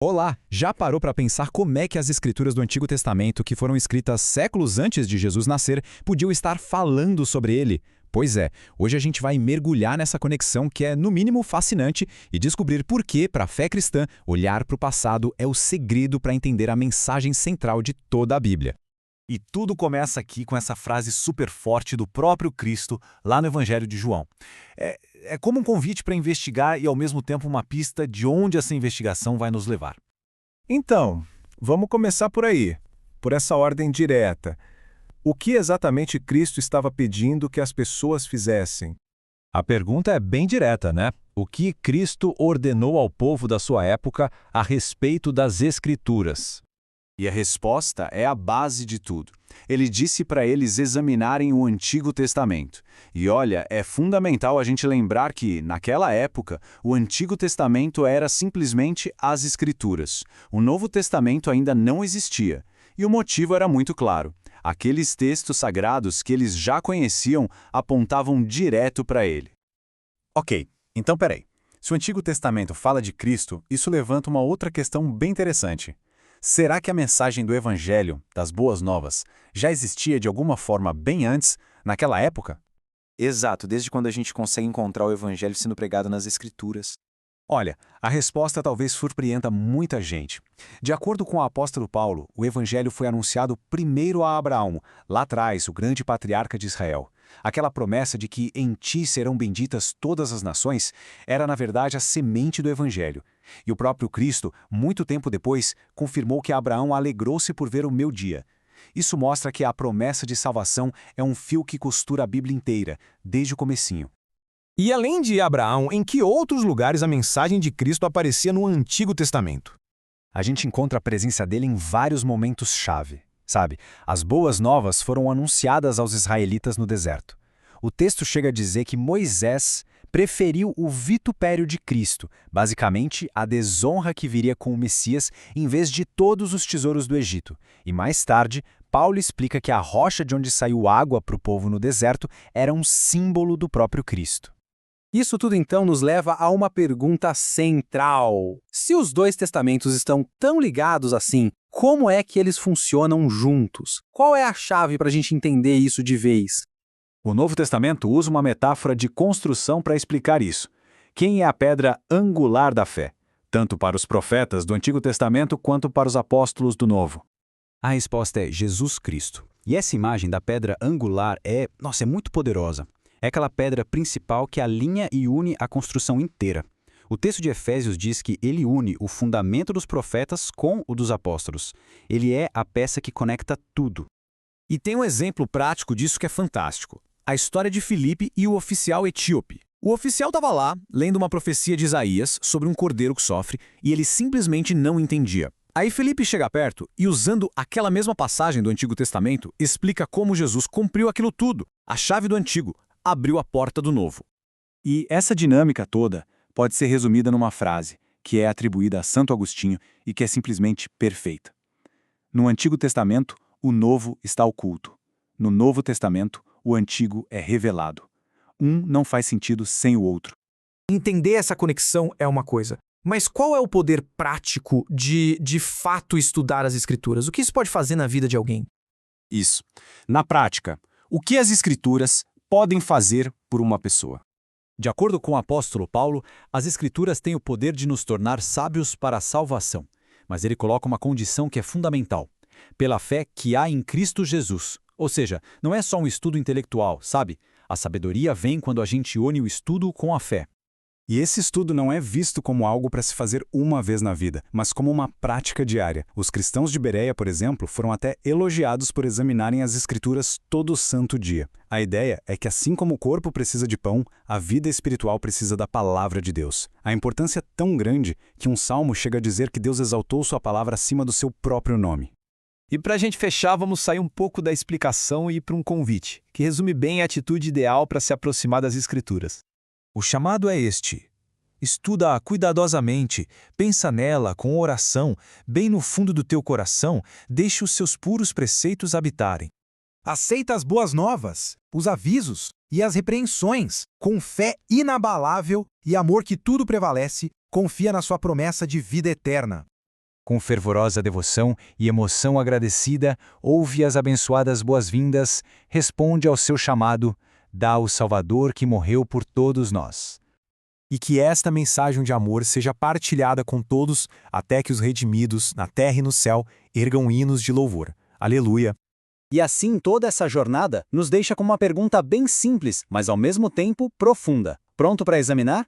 Olá, já parou para pensar como é que as escrituras do Antigo Testamento, que foram escritas séculos antes de Jesus nascer, podiam estar falando sobre ele? Pois é, hoje a gente vai mergulhar nessa conexão que é, no mínimo, fascinante e descobrir por que, para a fé cristã, olhar para o passado é o segredo para entender a mensagem central de toda a Bíblia. E tudo começa aqui com essa frase super forte do próprio Cristo, lá no Evangelho de João. É como um convite para investigar e, ao mesmo tempo, uma pista de onde essa investigação vai nos levar. Então, vamos começar por aí, por essa ordem direta. O que exatamente Cristo estava pedindo que as pessoas fizessem? A pergunta é bem direta, né? O que Cristo ordenou ao povo da sua época a respeito das Escrituras? E a resposta é a base de tudo. Ele disse para eles examinarem o Antigo Testamento. E olha, é fundamental a gente lembrar que, naquela época, o Antigo Testamento era simplesmente as Escrituras. O Novo Testamento ainda não existia. E o motivo era muito claro. Aqueles textos sagrados que eles já conheciam apontavam direto para ele. Ok, então peraí. Se o Antigo Testamento fala de Cristo, isso levanta uma outra questão bem interessante. Será que a mensagem do Evangelho, das Boas Novas, já existia de alguma forma bem antes, naquela época? Exato, desde quando a gente consegue encontrar o Evangelho sendo pregado nas Escrituras. Olha, a resposta talvez surpreenda muita gente. De acordo com o apóstolo Paulo, o Evangelho foi anunciado primeiro a Abraão, lá atrás, o grande patriarca de Israel. Aquela promessa de que em ti serão benditas todas as nações era, na verdade, a semente do Evangelho. E o próprio Cristo, muito tempo depois, confirmou que Abraão alegrou-se por ver o meu dia. Isso mostra que a promessa de salvação é um fio que costura a Bíblia inteira, desde o comecinho. E além de Abraão, em que outros lugares a mensagem de Cristo aparecia no Antigo Testamento? A gente encontra a presença dele em vários momentos-chave. Sabe, as boas novas foram anunciadas aos israelitas no deserto. O texto chega a dizer que Moisés preferiu o vitupério de Cristo, basicamente a desonra que viria com o Messias em vez de todos os tesouros do Egito. E mais tarde, Paulo explica que a rocha de onde saiu água para o povo no deserto era um símbolo do próprio Cristo. Isso tudo então nos leva a uma pergunta central. Se os dois testamentos estão tão ligados assim, como é que eles funcionam juntos? Qual é a chave para a gente entender isso de vez? O Novo Testamento usa uma metáfora de construção para explicar isso. Quem é a pedra angular da fé? Tanto para os profetas do Antigo Testamento quanto para os apóstolos do Novo. A resposta é Jesus Cristo. E essa imagem da pedra angular é muito poderosa. É aquela pedra principal que alinha e une a construção inteira. O texto de Efésios diz que ele une o fundamento dos profetas com o dos apóstolos. Ele é a peça que conecta tudo. E tem um exemplo prático disso que é fantástico. A história de Filipe e o oficial etíope. O oficial estava lá, lendo uma profecia de Isaías sobre um cordeiro que sofre, e ele simplesmente não entendia. Aí Filipe chega perto e, usando aquela mesma passagem do Antigo Testamento, explica como Jesus cumpriu aquilo tudo. A chave do Antigo abriu a porta do Novo. E essa dinâmica toda pode ser resumida numa frase, que é atribuída a Santo Agostinho e que é simplesmente perfeita. No Antigo Testamento, o Novo está oculto. No Novo Testamento, o Antigo é revelado. Um não faz sentido sem o outro. Entender essa conexão é uma coisa. Mas qual é o poder prático de fato estudar as Escrituras? O que isso pode fazer na vida de alguém? Isso. Na prática, o que as Escrituras podem fazer por uma pessoa? De acordo com o apóstolo Paulo, as Escrituras têm o poder de nos tornar sábios para a salvação. Mas ele coloca uma condição que é fundamental. Pela fé que há em Cristo Jesus. Ou seja, não é só um estudo intelectual, sabe? A sabedoria vem quando a gente une o estudo com a fé. E esse estudo não é visto como algo para se fazer uma vez na vida, mas como uma prática diária. Os cristãos de Bereia, por exemplo, foram até elogiados por examinarem as Escrituras todo santo dia. A ideia é que assim como o corpo precisa de pão, a vida espiritual precisa da palavra de Deus. A importância é tão grande que um salmo chega a dizer que Deus exaltou sua palavra acima do seu próprio nome. E para a gente fechar, vamos sair um pouco da explicação e ir para um convite, que resume bem a atitude ideal para se aproximar das Escrituras. O chamado é este: estuda-a cuidadosamente, pensa nela com oração, bem no fundo do teu coração, deixe os seus puros preceitos habitarem. Aceita as boas novas, os avisos e as repreensões, com fé inabalável e amor que tudo prevalece, confia na sua promessa de vida eterna. Com fervorosa devoção e emoção agradecida, ouve as abençoadas boas-vindas, responde ao seu chamado, dá o Salvador que morreu por todos nós. E que esta mensagem de amor seja partilhada com todos, até que os redimidos, na terra e no céu, ergam hinos de louvor. Aleluia! E assim toda essa jornada nos deixa com uma pergunta bem simples, mas ao mesmo tempo profunda. Pronto para examinar?